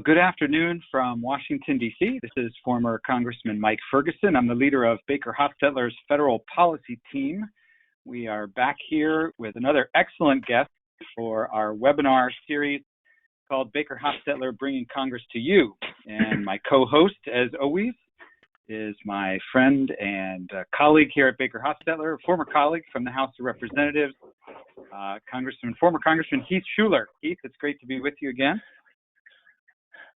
Good afternoon from Washington, D.C. This is former Congressman Mike Ferguson. I'm the leader of BakerHostetler's federal policy team. We are back here with another excellent guest for our webinar series called BakerHostetler Bringing Congress to You. And my co-host, as always, is my friend and colleague here at BakerHostetler, a former colleague from the House of Representatives, former Congressman Heath Shuler. Heath, it's great to be with you again.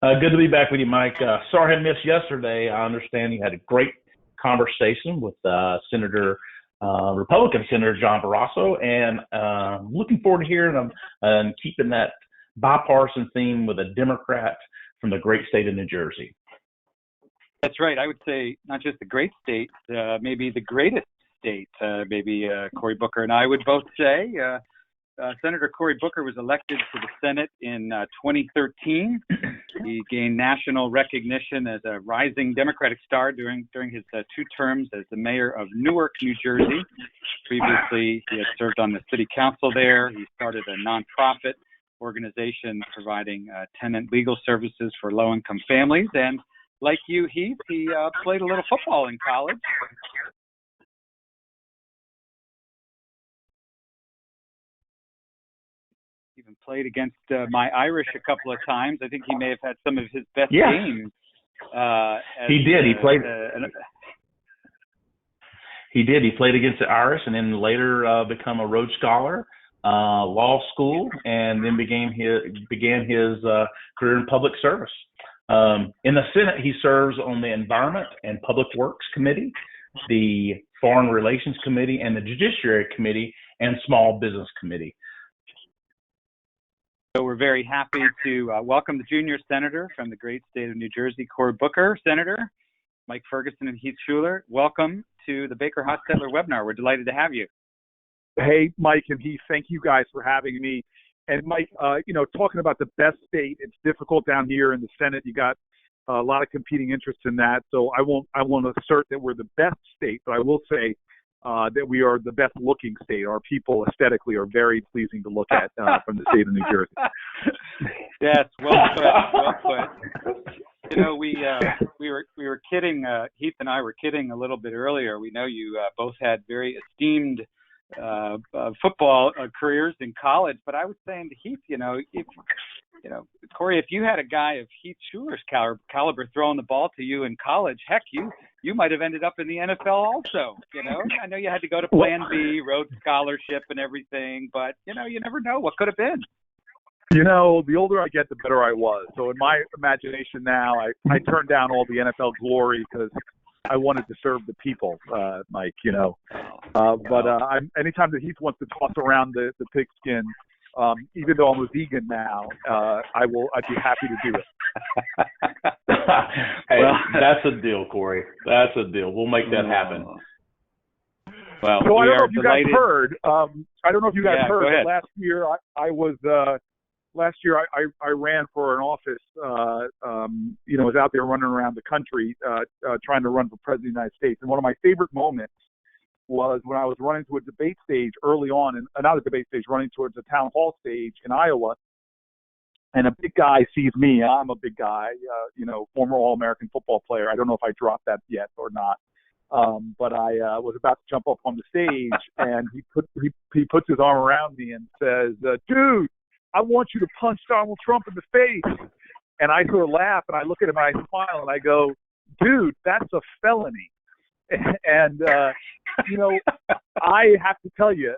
Good to be back with you, Mike. Sorry I missed yesterday. I understand you had a great conversation with Republican Senator John Barrasso, and looking forward to hearing them and keeping that bipartisan theme with a Democrat from the great state of New Jersey. That's right. I would say not just the great state, maybe the greatest state. Maybe Cory Booker and I would both say. Senator Cory Booker was elected to the Senate in 2013. He gained national recognition as a rising Democratic star during his 2 terms as the mayor of Newark, New Jersey. Previously, he had served on the city council there. He started a nonprofit organization providing tenant legal services for low-income families. And like you, Heath, he played a little football in college. Even played against my Irish a couple of times. I think he may have had some of his best games. He did. He did. He played against the Irish, and then later become a Rhodes Scholar, law school, and then began his career in public service. In the Senate, he serves on the Environment and Public Works Committee, the Foreign Relations Committee, and the Judiciary Committee and Small Business Committee. So we're very happy to welcome the junior senator from the great state of New Jersey, Cory Booker. Senator Mike Ferguson and Heath Shuler, welcome to the BakerHostetler webinar. We're delighted to have you. Hey, Mike and Heath, thank you guys for having me. And Mike, talking about the best state, it's difficult down here in the Senate. You got a lot of competing interests in that. So I won't assert that we're the best state, but I will say that we are the best looking state. Our people aesthetically are very pleasing to look at from the state of New Jersey. Yes, well put. You know, we were kidding. Heath and I were kidding a little bit earlier. We know you both had very esteemed football careers in college, but I was saying to Heath, Cory, if you had a guy of Heath Shuler's caliber throwing the ball to you in college, heck, you might have ended up in the NFL also. I know you had to go to Plan B, Rhodes Scholarship, and everything, but you never know what could have been. The older I get, the better I was. So in my imagination now, I turned down all the NFL glory because I wanted to serve the people, Mike. But anytime that Heath wants to toss around the pigskin, even though I'm a vegan now, I'd be happy to do it. Hey, that's a deal, Cory. That's a deal. We'll make that happen. Well, so I don't know if you guys heard. But last year I ran for an office. Was out there running around the country trying to run for president of the United States. And one of my favorite moments was when I was running to a debate stage early on, and not a debate stage, running towards a town hall stage in Iowa. And a big guy sees me. I'm a big guy, former All-American football player. I don't know if I dropped that yet or not. But I was about to jump up on the stage, and he puts his arm around me and says, "Dude, I want you to punch Donald Trump in the face." And I sort of laugh, and I look at him, and I smile, and I go, "Dude, that's a felony." And, I have to tell you,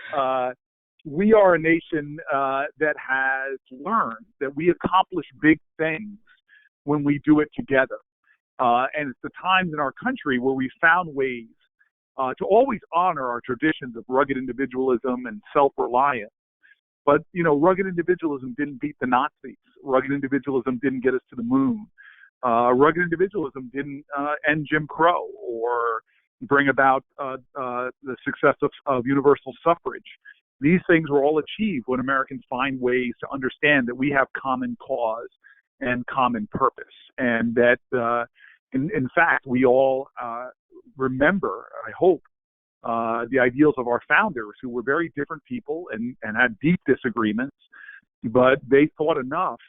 we are a nation that has learned that we accomplish big things when we do it together. And it's the times in our country where we found ways to always honor our traditions of rugged individualism and self-reliance. But, rugged individualism didn't beat the Nazis. Rugged individualism didn't get us to the moon. Rugged individualism didn't end Jim Crow or bring about the success of universal suffrage. These things were all achieved when Americans find ways to understand that we have common cause and common purpose, and that, in fact, we all remember, I hope, the ideals of our founders, who were very different people and had deep disagreements, but they thought enough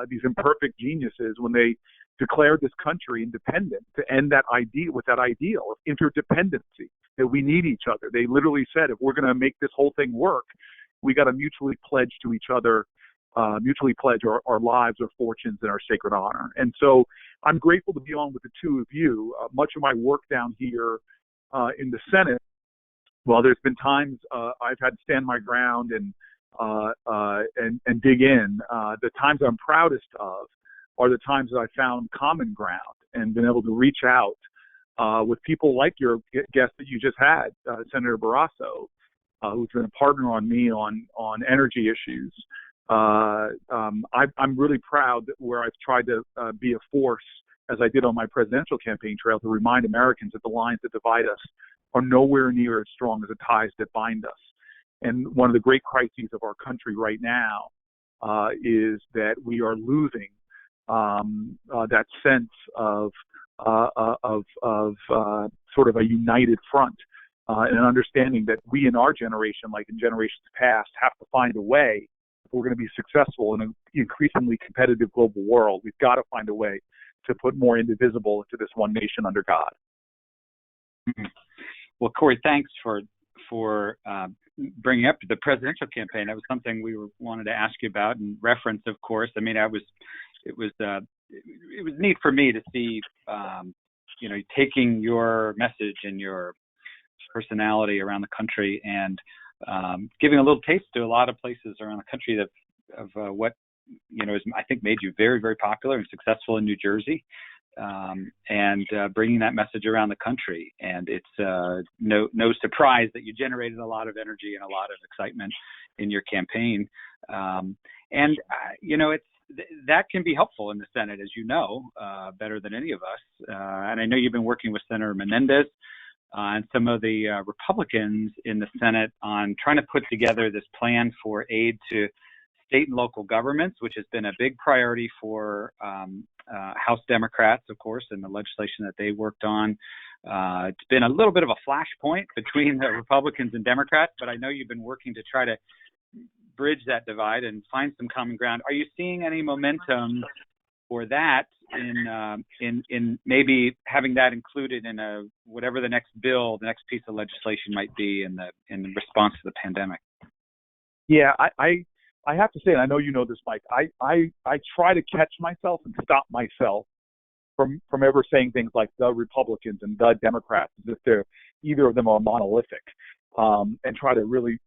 these imperfect geniuses, when they declared this country independent, to end that idea with that ideal of interdependency, that we need each other. They literally said, if we're going to make this whole thing work, we got to mutually pledge to each other, mutually pledge our lives, our fortunes, and our sacred honor. And so I'm grateful to be on with the two of you. Much of my work down here in the Senate, well, there's been times I've had to stand my ground and dig in. The times I'm proudest of are the times that I found common ground and been able to reach out with people like your guest that you just had, Senator Barrasso, who's been a partner on me on energy issues. I'm really proud that where I've tried to be a force, as I did on my presidential campaign trail, to remind Americans that the lines that divide us are nowhere near as strong as the ties that bind us. And one of the great crises of our country right now is that we are losing that sense of sort of a united front, and an understanding that we in our generation, like in generations past, have to find a way, if we're going to be successful in an increasingly competitive global world, we've got to find a way to put more indivisible into this one nation under God. Mm-hmm. Well, Cory, thanks for bringing up the presidential campaign. That was something we wanted to ask you about, and reference, of course. I mean, it was neat for me to see, taking your message and your personality around the country and giving a little taste to a lot of places around the country of what has, I think, made you very, very popular and successful in New Jersey, and bringing that message around the country. And it's no surprise that you generated a lot of energy and a lot of excitement in your campaign. That can be helpful in the Senate, as you know, better than any of us. And I know you've been working with Senator Menendez and some of the Republicans in the Senate on trying to put together this plan for aid to state and local governments, which has been a big priority for House Democrats, of course, and the legislation that they worked on. It's been a little bit of a flashpoint between the Republicans and Democrats, but I know you've been working to try to bridge that divide and find some common ground. Are you seeing any momentum for that in maybe having that included in whatever the next bill, the next piece of legislation might be in the response to the pandemic? Yeah, I have to say, and I know you know this, Mike, I try to catch myself and stop myself from ever saying things like the Republicans and the Democrats, as if either of them are monolithic, and try to really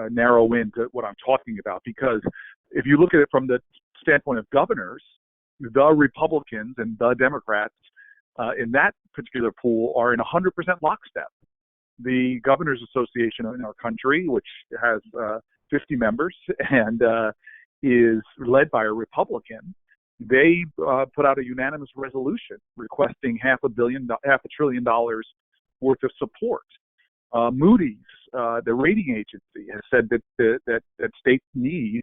narrow into what I'm talking about. Because if you look at it from the standpoint of governors, the Republicans and the Democrats in that particular pool are in 100% lockstep. The Governors Association in our country, which has 50 members and is led by a Republican, they put out a unanimous resolution requesting $500 billion worth of support. Moody's, the rating agency, has said that states need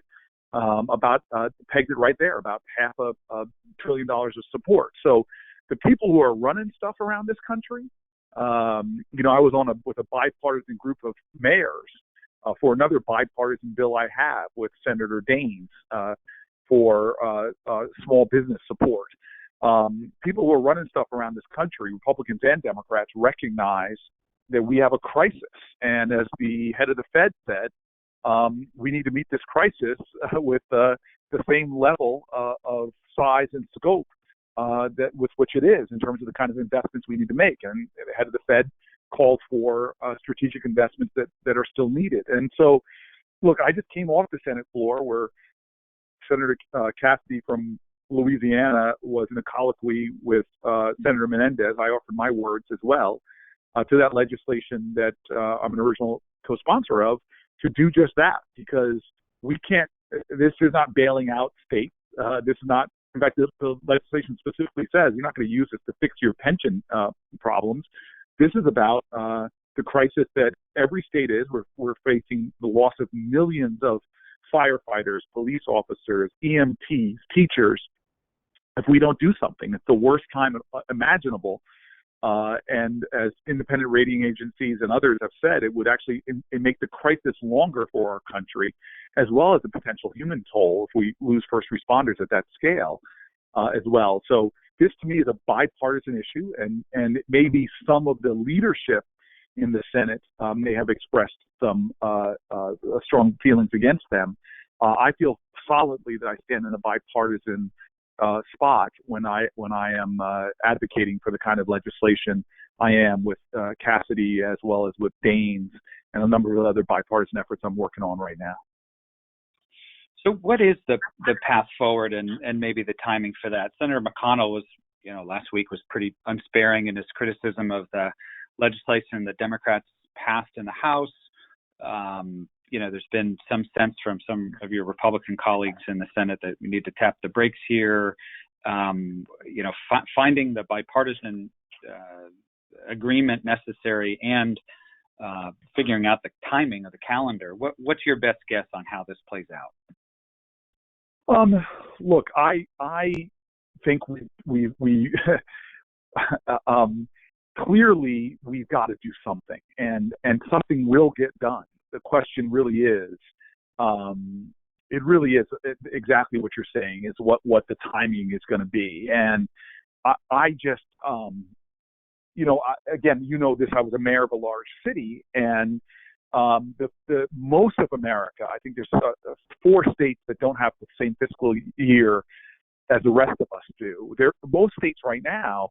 pegged it right there, about $500 billion of support. So the people who are running stuff around this country, I was with a bipartisan group of mayors for another bipartisan bill I have with Senator Daines for small business support. People who are running stuff around this country, Republicans and Democrats, recognize that we have a crisis. And as the head of the Fed said, we need to meet this crisis with the same level of size and scope with which it is in terms of the kind of investments we need to make. And the head of the Fed called for strategic investments that are still needed. And so, look, I just came off the Senate floor where Senator Cassidy from Louisiana was in a colloquy with Senator Menendez. I offered my words as well to that legislation that I'm an original co-sponsor of, to do just that, because we can't, this is not bailing out states. This is not, in fact, the legislation specifically says you're not going to use this to fix your pension problems. This is about the crisis that every state is. We're facing the loss of millions of firefighters, police officers, EMTs, teachers, if we don't do something. It's the worst time imaginable And as independent rating agencies and others have said, it would actually make the crisis longer for our country, as well as the potential human toll if we lose first responders at that scale as well. So this to me is a bipartisan issue, and maybe some of the leadership in the Senate may have expressed some strong feelings against them. I feel solidly that I stand in a bipartisan spot when I am advocating for the kind of legislation I am with Cassidy, as well as with Daines and a number of other bipartisan efforts I'm working on right now. So what is the path forward and maybe the timing for that? Senator McConnell was, last week was pretty unsparing in his criticism of the legislation the Democrats passed in the House. There's been some sense from some of your Republican colleagues in the Senate that we need to tap the brakes here. Finding the bipartisan agreement necessary and figuring out the timing of the calendar. What's your best guess on how this plays out? Look, I think we clearly we've got to do something, and something will get done. The question really is, it really is exactly what you're saying, is what the timing is going to be. And I just, again, this, I was a mayor of a large city, and the most of America, I think there's 4 states that don't have the same fiscal year as the rest of us do. Most states right now,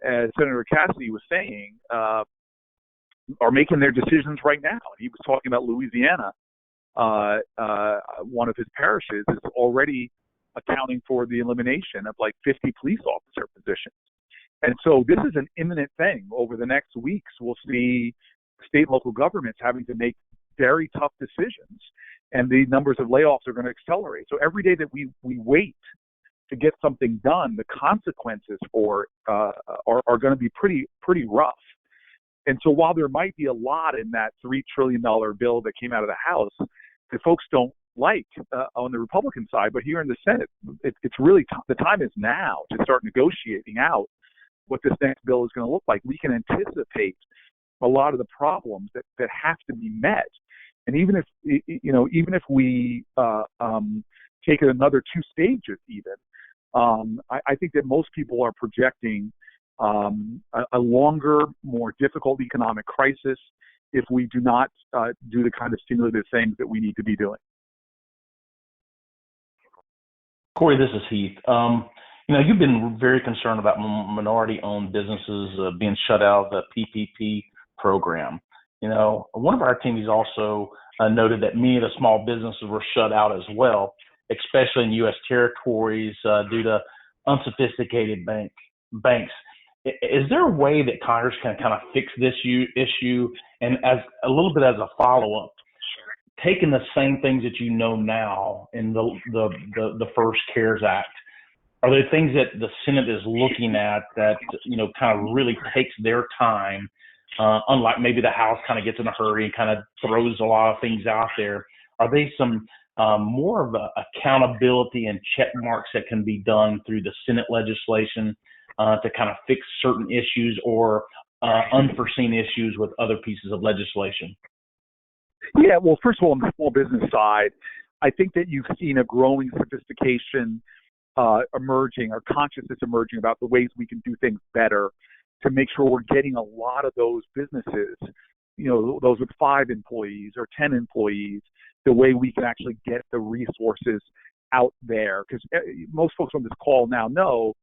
as Senator Cassidy was saying, are making their decisions right now. He was talking about Louisiana. One of his parishes is already accounting for the elimination of like 50 police officer positions. And so this is an imminent thing. Over the next weeks, we'll see state and local governments having to make very tough decisions, and the numbers of layoffs are going to accelerate. So every day that we wait to get something done, the consequences for are going to be pretty rough. And so while there might be a lot in that $3 trillion bill that came out of the House that folks don't like on the Republican side, but here in the Senate, it's really the time is now to start negotiating out what this next bill is going to look like. We can anticipate a lot of the problems that have to be met. And even if we take it another 2 stages even, I think that most people are projecting a longer, more difficult economic crisis if we do not do the kind of stimulative things that we need to be doing. Cory, this is Heath. You've been very concerned about minority-owned businesses being shut out of the PPP program. One of our attendees also noted that many of the small businesses were shut out as well, especially in U.S. territories due to unsophisticated banks. Is there a way that Congress can kind of fix this issue? And as a little bit as a follow-up, taking the same things that now in the first CARES Act, are there things that the Senate is looking at that kind of really takes their time, unlike maybe the House kind of gets in a hurry and kind of throws a lot of things out there? Are they some more of a accountability and check marks that can be done through the Senate legislation to kind of fix certain issues or unforeseen issues with other pieces of legislation? Yeah, well, first of all, on the small business side, I think that you've seen a growing sophistication emerging, or consciousness emerging about the ways we can do things better to make sure we're getting a lot of those businesses, those with 5 employees or 10 employees, the way we can actually get the resources out there. Because most folks on this call now know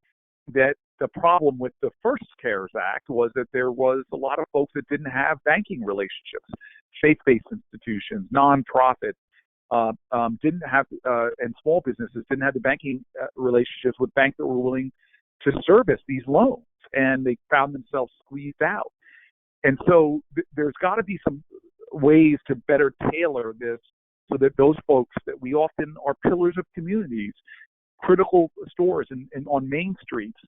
that the problem with the first CARES Act was that there was a lot of folks that didn't have banking relationships, faith-based institutions, nonprofits, didn't have, and small businesses didn't have the banking relationships with banks that were willing to service these loans, and they found themselves squeezed out. And so there's got to be some ways to better tailor this so that those folks that we often are pillars of communities, critical stores and on main streets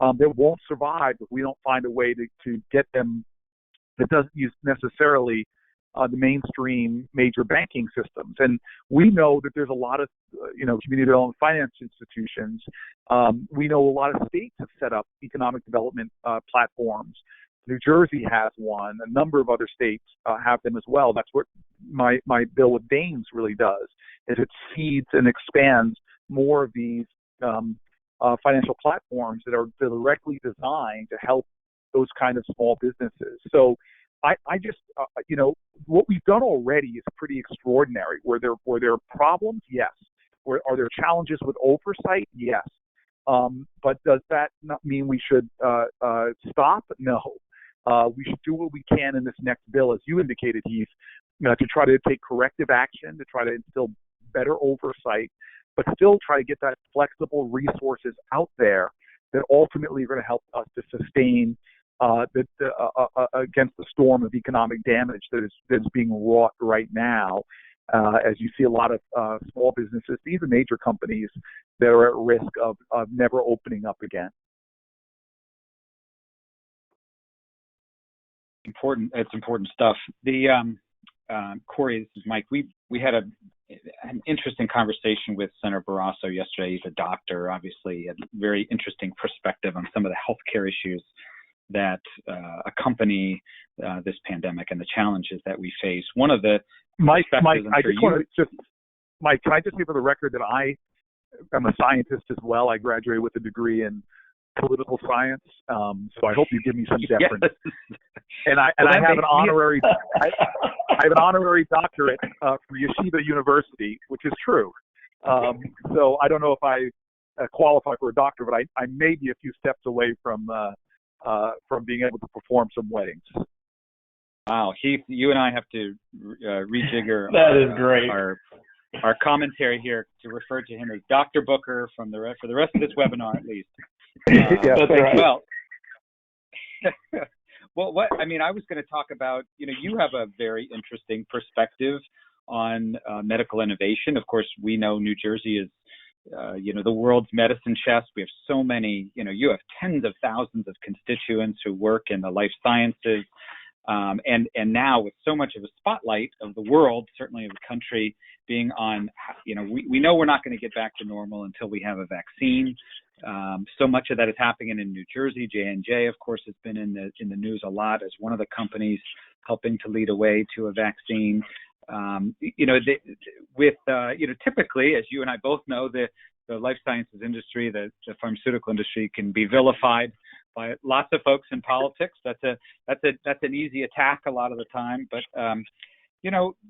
that won't survive if we don't find a way to get them that doesn't use necessarily the mainstream major banking systems. And we know that there's a lot of, community development finance institutions. We know a lot of states have set up economic development platforms New Jersey has one. A number of other states have them as well. That's what my bill with Baines really does, is it seeds and expands more of these financial platforms that are directly designed to help those kind of small businesses. So I just, what we've done already is pretty extraordinary. Were there problems? Yes. Are there challenges with oversight? Yes. But does that not mean we should stop? No. We should do what we can in this next bill, as you indicated, Heath, to try to take corrective action, to try to instill better oversight, but still try to get that flexible resources out there that ultimately are going to help us to sustain against the storm of economic damage that is being wrought right now, as you see a lot of small businesses, even major companies, that are at risk of never opening up again. It's important stuff. Cory, this is Mike. We had an interesting conversation with Senator Barrasso yesterday. He's a doctor, obviously, a very interesting perspective on some of the healthcare issues that accompany this pandemic and the challenges that we face. One of the Mike, can I just say for the record that I am a scientist as well. I graduated with a degree in political science, so I hope you give me some deference. Yes. And I have an honorary I have an honorary doctorate from Yeshiva University, which is true. So I don't know if I qualify for a doctor, but I may be a few steps away from being able to perform some weddings. Wow, Heath, you and I have to rejigger that is great. Our commentary here to refer to him as Dr. Booker for the rest of this webinar, at least. Yeah, that's right. Well, I was going to talk about, you have a very interesting perspective on medical innovation. Of course, we know New Jersey is, the world's medicine chest. We have so many, you have tens of thousands of constituents who work in the life sciences. And now with so much of a spotlight of the world, certainly of the country being on, we know we're not going to get back to normal until we have a vaccine. So much of that is happening in New Jersey. D-N.J, of course, has been in the news a lot as one of the companies helping to lead a way to a vaccine. Typically, as you and I both know, the life sciences industry, the pharmaceutical industry can be vilified by lots of folks in politics. That's an easy attack a lot of the time. But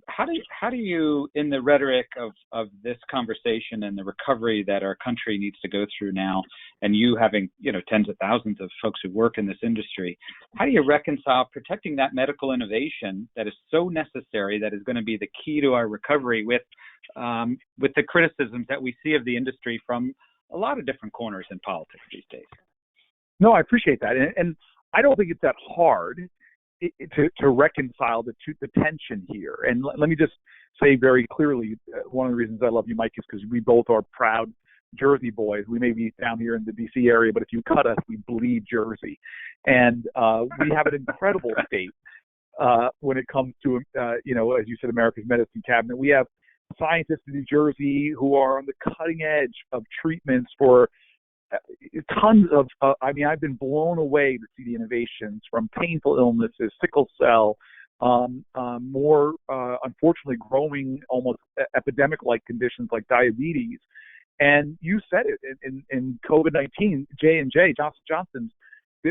how do you, in the rhetoric of this conversation and the recovery that our country needs to go through now, and you having tens of thousands of folks who work in this industry, how do you reconcile protecting that medical innovation that is so necessary, that is going to be the key to our recovery, with the criticisms that we see of the industry from a lot of different corners in politics these days? No, I appreciate that, and I don't think it's that hard to reconcile the tension here. And let me just say very clearly, one of the reasons I love you, Mike, is because we both are proud Jersey boys. We may be down here in the D.C. area, but if you cut us, we bleed Jersey. And we have an incredible state when it comes to, as you said, America's medicine cabinet. We have scientists in New Jersey who are on the cutting edge of treatments for tons of, I've been blown away to see the innovations from painful illnesses, sickle cell, more, unfortunately, growing almost epidemic-like conditions like diabetes. And you said it, in COVID-19, J&J, Johnson & Johnson,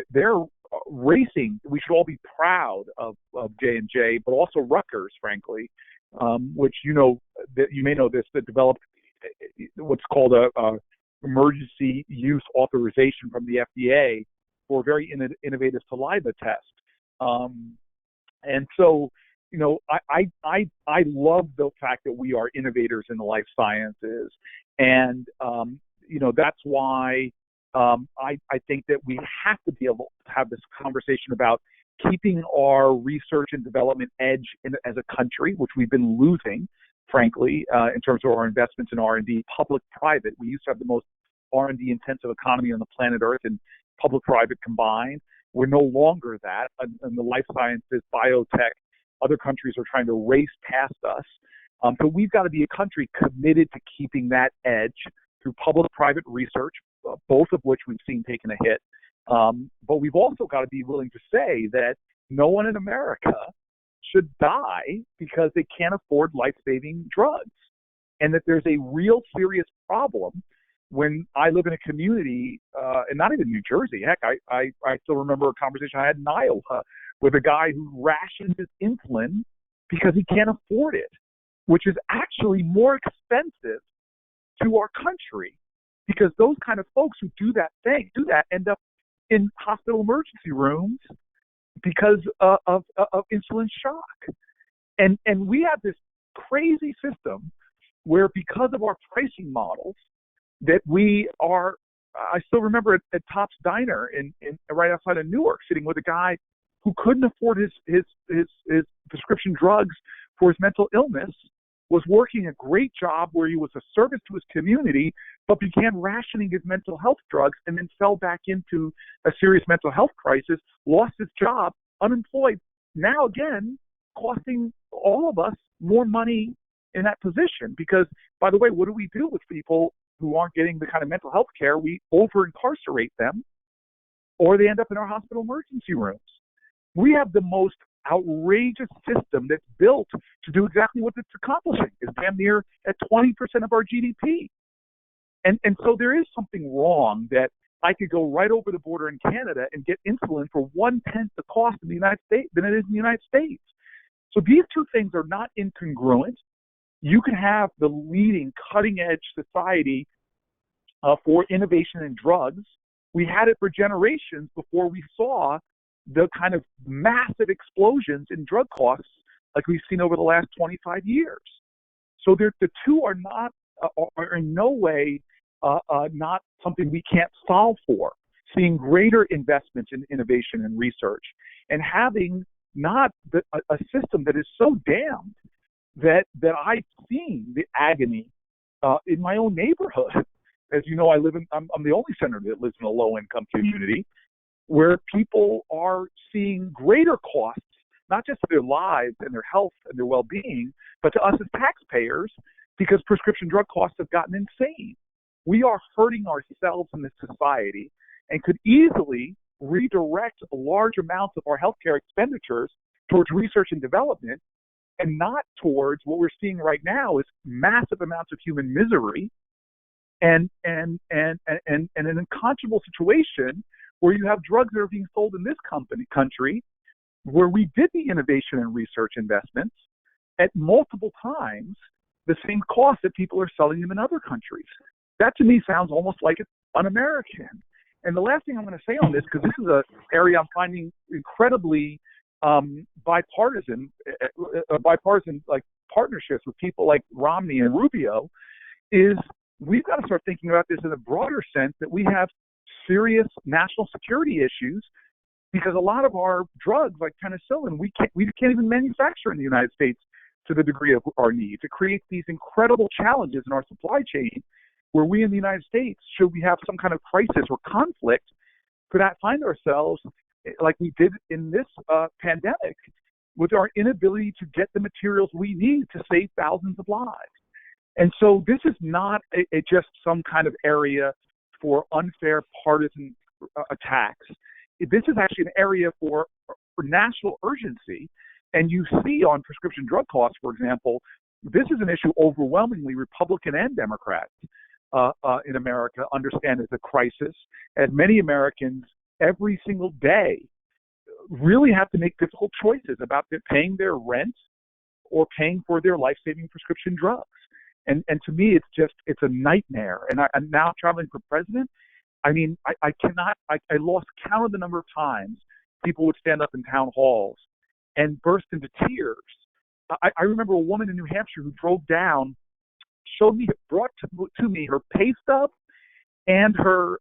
they're racing. We should all be proud of J&J, but also Rutgers, frankly, which that you may know this, that developed what's called a emergency use authorization from the FDA for a very innovative saliva test. And so, I love the fact that we are innovators in the life sciences. And, that's why I think that we have to be able to have this conversation about keeping our research and development edge as a country, which we've been losing, frankly, in terms of our investments in R&D, public-private. We used to have the most R&D intensive economy on the planet Earth, and public-private combined. We're no longer that. And the life sciences, biotech, other countries are trying to race past us. So we've got to be a country committed to keeping that edge through public-private research, both of which we've seen taken a hit, But we've also got to be willing to say that no one in America should die because they can't afford life-saving drugs, and that there's a real serious problem. When I live in a community, and not even New Jersey, heck, I still remember a conversation I had in Iowa with a guy who rations his insulin because he can't afford it, which is actually more expensive to our country, because those kind of folks who do that end up in hospital emergency rooms because of insulin shock. And we have this crazy system where, because of our pricing models, that we are, I still remember at Top's Diner in right outside of Newark, sitting with a guy who couldn't afford his prescription drugs for his mental illness, was working a great job where he was a service to his community, but began rationing his mental health drugs and then fell back into a serious mental health crisis, lost his job, unemployed, now again costing all of us more money in that position. Because, by the way, what do we do with people who aren't getting the kind of mental health care? We over-incarcerate them, or they end up in our hospital emergency rooms. We have the most outrageous system that's built to do exactly what it's accomplishing, is damn near at 20% of our GDP. And so there is something wrong that I could go right over the border in Canada and get insulin for 1/10 the cost in the United States than it is in the United States. So these two things are not incongruent. You can have the leading cutting-edge society for innovation in drugs. We had it for generations before we saw the kind of massive explosions in drug costs like we've seen over the last 25 years. So the two are not, are in no way not something we can't solve for. Seeing greater investments in innovation and research, and having not a system that is so damned that I've seen the agony in my own neighborhood. As you know, I'm the only senator that lives in a low-income community, where people are seeing greater costs, not just to their lives and their health and their well-being, but to us as taxpayers, because prescription drug costs have gotten insane. We are hurting ourselves in this society and could easily redirect large amounts of our healthcare expenditures towards research and development, and not towards what we're seeing right now is massive amounts of human misery and an unconscionable situation where you have drugs that are being sold in this country, where we did the innovation and research investments at multiple times the same cost that people are selling them in other countries. That to me sounds almost like it's un-American. And the last thing I'm going to say on this, because this is an area I'm finding incredibly bipartisan like partnerships with people like Romney and Rubio, is we've got to start thinking about this in a broader sense, that we have serious national security issues, because a lot of our drugs, like penicillin, we can't even manufacture in the United States to the degree of our needs. It creates these incredible challenges in our supply chain, where we in the United States, should we have some kind of crisis or conflict, could not find ourselves like we did in this pandemic, with our inability to get the materials we need to save thousands of lives. And so this is not just some kind of area for unfair partisan attacks. This is actually an area for national urgency. And you see on prescription drug costs, for example, this is an issue overwhelmingly Republican and Democrats in America understand as a crisis, as many Americans every single day really have to make difficult choices about paying their rent or paying for their life-saving prescription drugs. And to me, it's a nightmare. And I'm now traveling for president. I mean, I lost count of the number of times people would stand up in town halls and burst into tears. I remember a woman in New Hampshire who drove down, brought to me her pay stub and her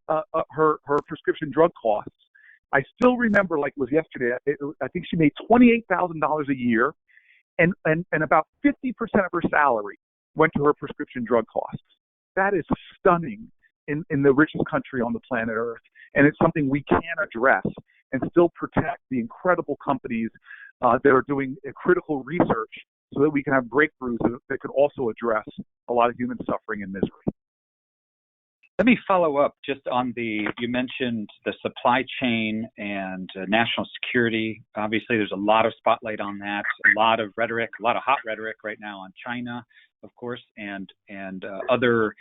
prescription drug costs. I still remember like it was yesterday. I think she made $28,000 a year, and about 50% of her salary went to her prescription drug costs. That is stunning in the richest country on the planet Earth, and it's something we can address and still protect the incredible companies that are doing critical research, so that we can have breakthroughs that could also address a lot of human suffering and misery. Let me follow up just on you mentioned the supply chain and national security. Obviously, there's a lot of spotlight on that, a lot of rhetoric, a lot of hot rhetoric right now on China, of course, and other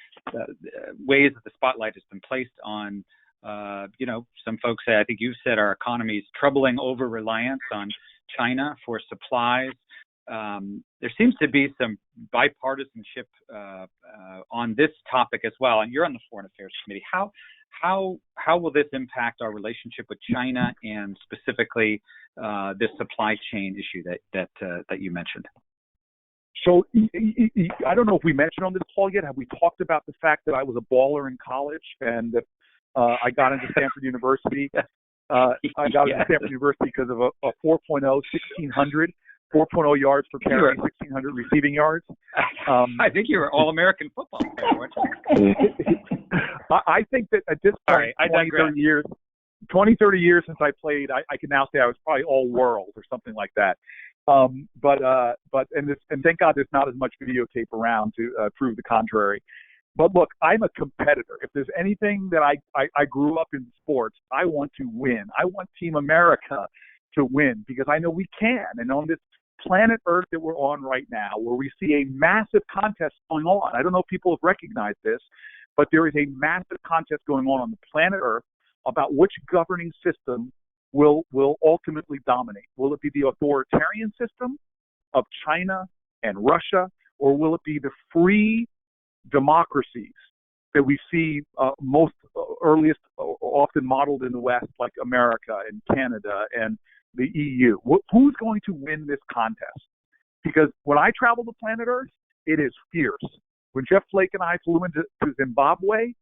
ways that the spotlight has been placed on, some folks say, I think you've said our economy's troubling over-reliance on China for supplies. There seems to be some bipartisanship on this topic as well, and you're on the Foreign Affairs Committee. How will this impact our relationship with China and specifically this supply chain issue that you mentioned? So I don't know if we mentioned on this call yet. Have we talked about the fact that I was a baller in college and that I got into Stanford University? I got into Stanford University because of a 4.0, 1600. 4.0 yards per carry, 1,600 receiving yards. I think you were all-American football player, weren't you? I think that at this point, 20, 30 years since I played, I can now say I was probably all-world or something like that. But thank God there's not as much videotape around to prove the contrary. But look, I'm a competitor. If there's anything that I grew up in sports, I want to win. I want Team America to win because I know we can. And on this planet Earth that we're on right now, where we see a massive contest going on, I don't know if people have recognized this, but there is a massive contest going on the planet Earth about which governing system will ultimately dominate. Will it be the authoritarian system of China and Russia, or will it be the free democracies that we see most earliest often modeled in the West, like America and Canada and the EU? Who's going to win this contest? Because when I travel the planet Earth, it is fierce. When Jeff Flake and I flew into Zimbabwe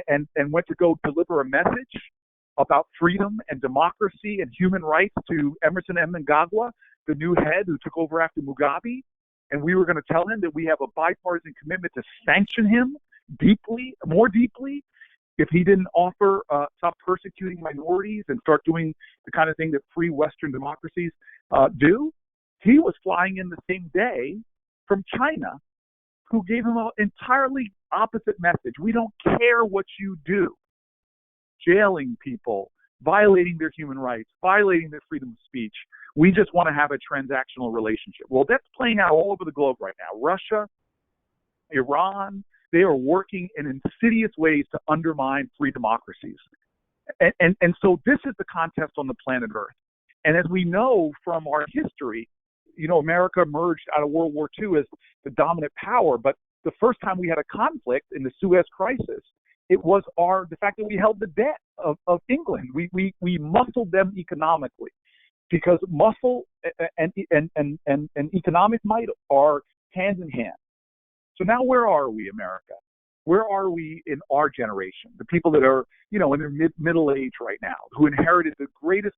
and went to go deliver a message about freedom and democracy and human rights to Emerson Mnangagwa, the new head who took over after Mugabe, and we were going to tell him that we have a bipartisan commitment to sanction him more deeply, if he didn't stop persecuting minorities and start doing the kind of thing that free Western democracies do, he was flying in the same day from China, who gave him an entirely opposite message. We don't care what you do. Jailing people, violating their human rights, violating their freedom of speech. We just want to have a transactional relationship. Well, that's playing out all over the globe right now. Russia, Iran, they are working in insidious ways to undermine free democracies. And so this is the contest on the planet Earth. And as we know from our history, America emerged out of World War II as the dominant power. But the first time we had a conflict in the Suez Crisis, it was the fact that we held the debt of England. We muscled them economically, because muscle and economic might are hand in hand. So now where are we, America? Where are we in our generation? The people that are, in their middle age right now, who inherited the greatest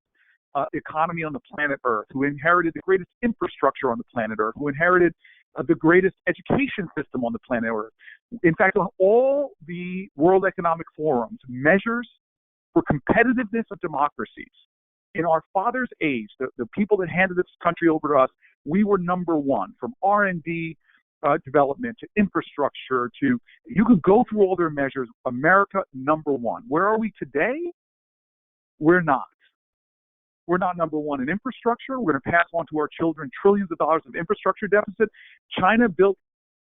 economy on the planet Earth, who inherited the greatest infrastructure on the planet Earth, who inherited the greatest education system on the planet Earth. In fact, on all the World Economic Forum's measures for competitiveness of democracies, in our father's age, the people that handed this country over to us, we were number one, from R&D development to infrastructure to, you could go through all their measures, America number one. Where are we today? We're not. We're not number one in infrastructure. We're going to pass on to our children trillions of dollars of infrastructure deficit. China built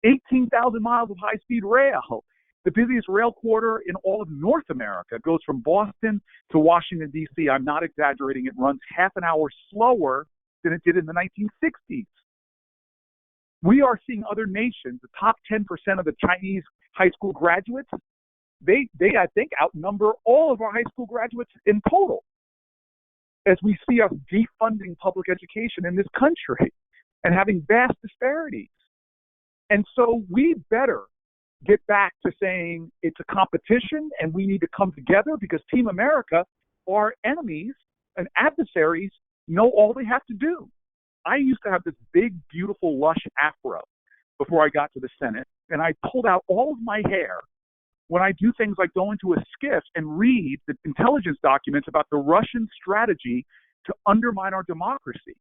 18,000 miles of high-speed rail. The busiest rail corridor in all of North America goes from Boston to Washington, D.C. I'm not exaggerating. It runs half an hour slower than it did in the 1960s. We are seeing other nations, the top 10% of the Chinese high school graduates, they I think, outnumber all of our high school graduates in total, as we see us defunding public education in this country and having vast disparities. And so we better get back to saying it's a competition and we need to come together, because Team America, our enemies and adversaries, know all they have to do. I used to have this big, beautiful, lush afro before I got to the Senate, and I pulled out all of my hair when I do things like go into a skiff and read the intelligence documents about the Russian strategy to undermine our democracy.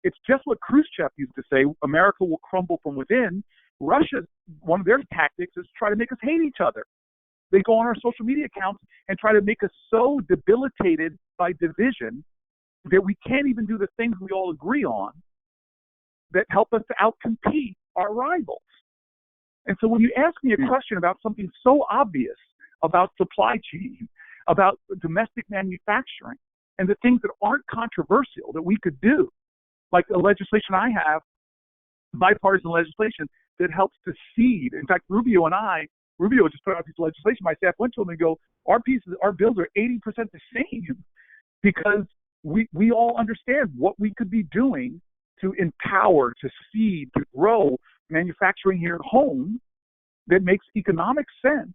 It's just what Khrushchev used to say, America will crumble from within. Russia, one of their tactics is to try to make us hate each other. They go on our social media accounts and try to make us so debilitated by division that we can't even do the things we all agree on that help us to outcompete our rivals. And so when you ask me a question about something so obvious about supply chain, about domestic manufacturing, and the things that aren't controversial that we could do, like the legislation I have, bipartisan legislation that helps to seed. In fact, Rubio just put out a piece of legislation. My staff went to him and go, our bills are 80% the same, because we all understand what we could be doing to empower, to seed, to grow manufacturing here at home that makes economic sense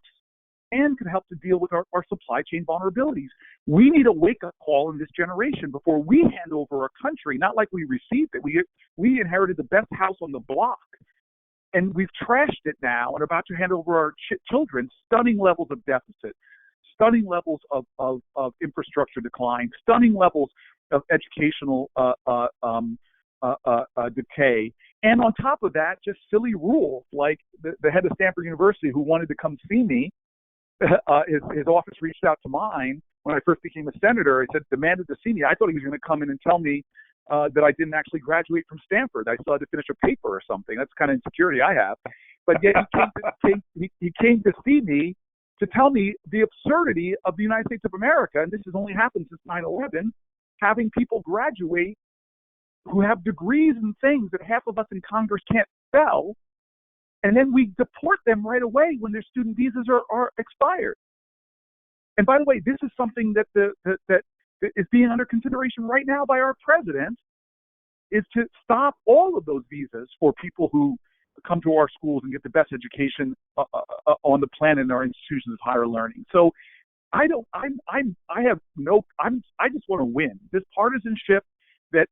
and can help to deal with our supply chain vulnerabilities. We need a wake-up call in this generation before we hand over our country, not like we received it. We inherited the best house on the block, and we've trashed it now and are about to hand over our children stunning levels of deficit, stunning levels of infrastructure decline, stunning levels of educational decay. And on top of that, just silly rules like the head of Stanford University, who wanted to come see me. His office reached out to mine when I first became a senator. He said, demanded to see me. I thought he was going to come in and tell me that I didn't actually graduate from Stanford. I still had to finish a paper or something. That's the kind of insecurity I have. But yet he came to see me to tell me the absurdity of the United States of America, and this has only happened since 9/11, having people graduate who have degrees in things that half of us in Congress can't spell, and then we deport them right away when their student visas are expired. And by the way, this is something that that is being under consideration right now by our president, is to stop all of those visas for people who come to our schools and get the best education on the planet in our institutions of higher learning. So I just want to win. This partisanship that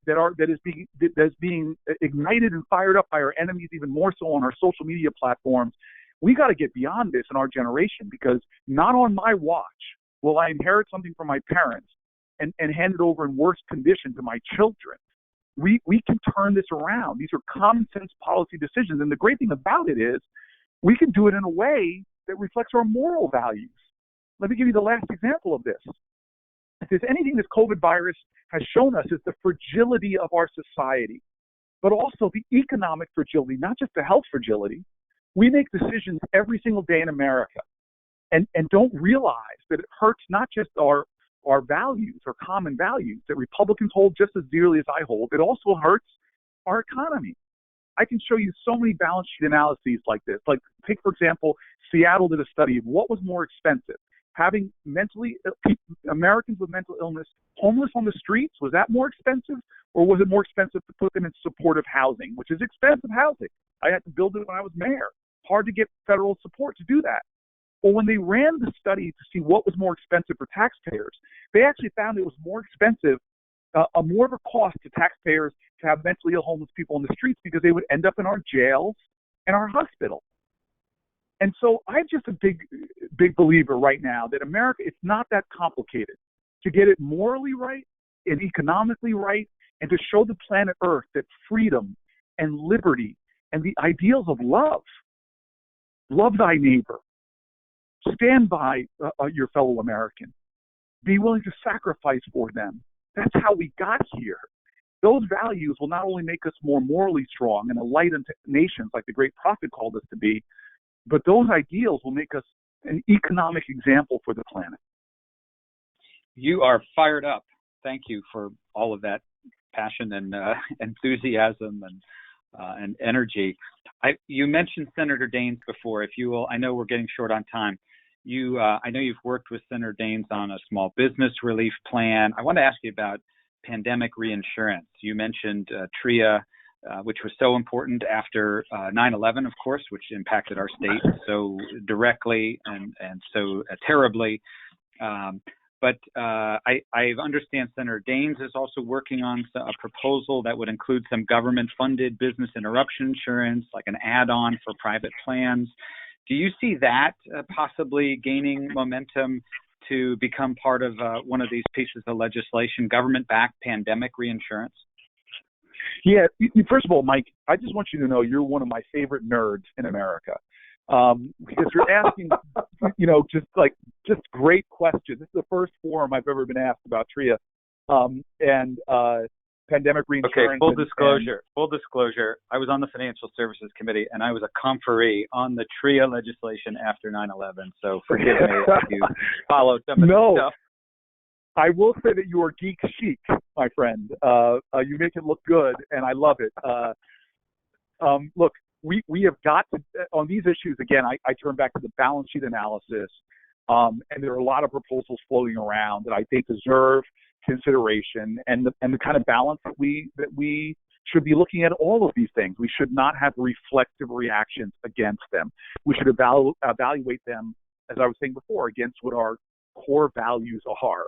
is being ignited and fired up by our enemies, even more so on our social media platforms. We got to get beyond this in our generation, because not on my watch will I inherit something from my parents and hand it over in worse condition to my children. We can turn this around. These are common sense policy decisions. And the great thing about it is we can do it in a way that reflects our moral values. Let me give you the last example of this. If there's anything this COVID virus has shown us, is the fragility of our society, but also the economic fragility, not just the health fragility. We make decisions every single day in America and don't realize that it hurts not just our values, our common values that Republicans hold just as dearly as I hold. It also hurts our economy. I can show you so many balance sheet analyses like this. Like, take, for example, Seattle did a study of what was more expensive. Having Americans with mental illness homeless on the streets, was that more expensive, or was it more expensive to put them in supportive housing, which is expensive housing? I had to build it when I was mayor. Hard to get federal support to do that. Well, when they ran the study to see what was more expensive for taxpayers, they actually found it was more expensive, more of a cost to taxpayers to have mentally ill homeless people on the streets, because they would end up in our jails and our hospitals. And so I'm just a big believer right now that America, it's not that complicated to get it morally right and economically right, and to show the planet Earth that freedom and liberty and the ideals of love thy neighbor, stand by your fellow American, be willing to sacrifice for them. That's how we got here. Those values will not only make us more morally strong and a light unto nations like the great prophet called us to be, but those ideals will make us an economic example for the planet. You are fired up. Thank you for all of that passion and enthusiasm and energy. You mentioned Senator Daines before. If you will, I know we're getting short on time. I know you've worked with Senator Daines on a small business relief plan. I want to ask you about pandemic reinsurance. You mentioned TRIA, which was so important after 9/11, of course, which impacted our state so directly and so terribly. But I understand Senator Daines is also working on a proposal that would include some government-funded business interruption insurance, like an add-on for private plans. Do you see that possibly gaining momentum to become part of one of these pieces of legislation, government-backed pandemic reinsurance? Yeah, first of all, Mike, I just want you to know you're one of my favorite nerds in America. because you're asking, just great questions. This is the first forum I've ever been asked about TRIA and pandemic reinsurance. Okay, full disclosure. I was on the Financial Services Committee, and I was a conferee on the TRIA legislation after 9/11. So forgive me if you followed some of the stuff. I will say that you are geek chic, my friend. You make it look good, and I love it. Look, we have got to, on these issues, again, I turn back to the balance sheet analysis, and there are a lot of proposals floating around that I think deserve consideration, and the kind of balance that we should be looking at all of these things. We should not have reflective reactions against them. We should evaluate them, as I was saying before, against what our core values are.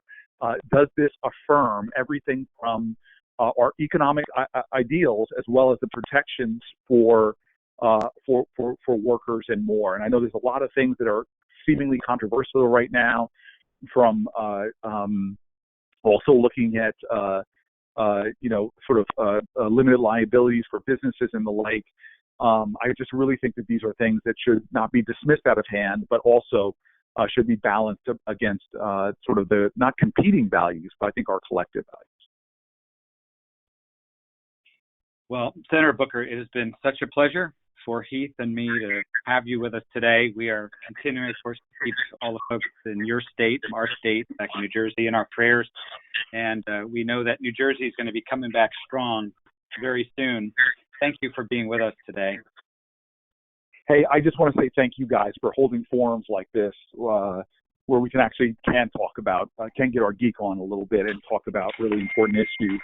Does this affirm everything from our economic ideals as well as the protections for workers and more? And I know there's a lot of things that are seemingly controversial right now, from also looking at limited liabilities for businesses and the like. I just really think that these are things that should not be dismissed out of hand, but also should be balanced against sort of the not competing values, but I think our collective values. Well, Senator Booker, it has been such a pleasure for Heath and me to have you with us today. We are continuing, of course, to keep all the folks in your state, our state, back in New Jersey, in our prayers. And we know that New Jersey is going to be coming back strong very soon. Thank you for being with us today. Hey, I just want to say thank you guys for holding forums like this, where we can get our geek on a little bit and talk about really important issues.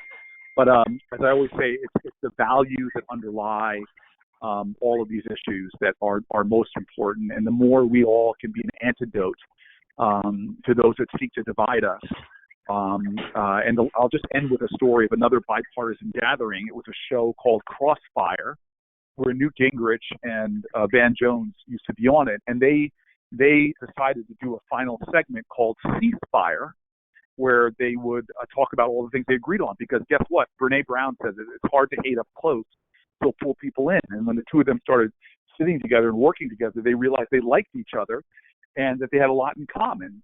But as I always say, it's the values that underlie all of these issues that are most important. And the more we all can be an antidote to those that seek to divide us. I'll just end with a story of another bipartisan gathering. It was a show called Crossfire, where Newt Gingrich and Van Jones used to be on it, and they decided to do a final segment called Ceasefire, where they would talk about all the things they agreed on. Because guess what? Brene Brown says it's hard to hate up close, so pull people in. And when the two of them started sitting together and working together, they realized they liked each other and that they had a lot in common,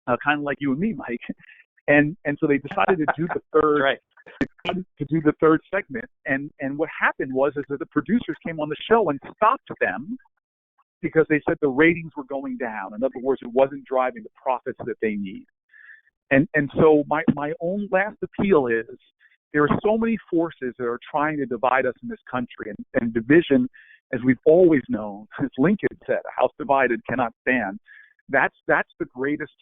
kind of like you and me, Mike. And so they decided to do the third. Right. To do the third segment, and what happened was that the producers came on the show and stopped them because they said the ratings were going down. In other words, it wasn't driving the profits that they need. And so my own last appeal is, there are so many forces that are trying to divide us in this country, and division, as we've always known, as Lincoln said, a house divided cannot stand. That's the greatest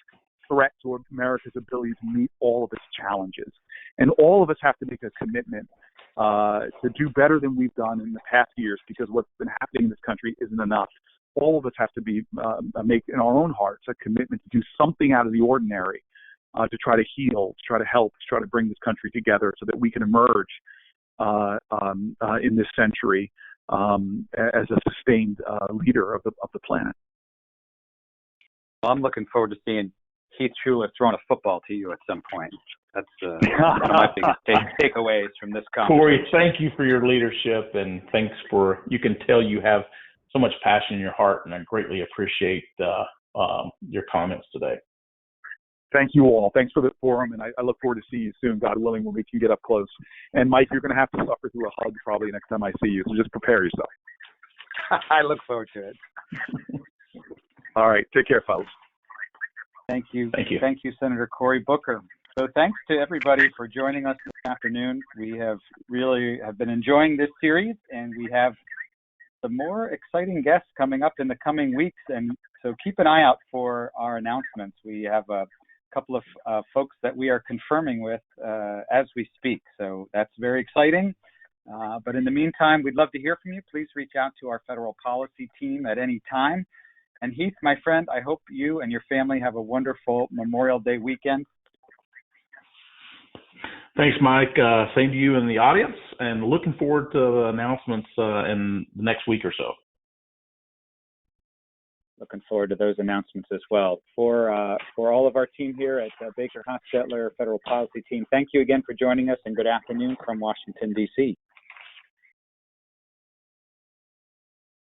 threat to America's ability to meet all of its challenges. And all of us have to make a commitment to do better than we've done in the past years, because what's been happening in this country isn't enough. All of us have to make in our own hearts a commitment to do something out of the ordinary, to try to heal, to try to help, to try to bring this country together so that we can emerge in this century as a sustained leader of the planet. Well, I'm looking forward to seeing Heath Shuler throwing a football to you at some point. That's one of my biggest takeaways from this conversation. Cory, thank you for your leadership, and thanks you can tell you have so much passion in your heart, and I greatly appreciate your comments today. Thank you all. Thanks for the forum, and I look forward to seeing you soon, God willing, when we can get up close. And Mike, you're going to have to suffer through a hug probably next time I see you, so just prepare yourself. I look forward to it. All right. Take care, fellas. Thank you. Thank you. Thank you, Senator Cory Booker. So thanks to everybody for joining us this afternoon. We have been enjoying this series, and we have some more exciting guests coming up in the coming weeks. And so keep an eye out for our announcements. We have a couple of folks that we are confirming with as we speak. So that's very exciting. But in the meantime, we'd love to hear from you. Please reach out to our federal policy team at any time. And Heath, my friend, I hope you and your family have a wonderful Memorial Day weekend. Thanks, Mike. Same to you and the audience, and looking forward to the announcements in the next week or so. Looking forward to those announcements as well. For all of our team here at BakerHostetler Federal Policy Team, thank you again for joining us, and good afternoon from Washington, D.C.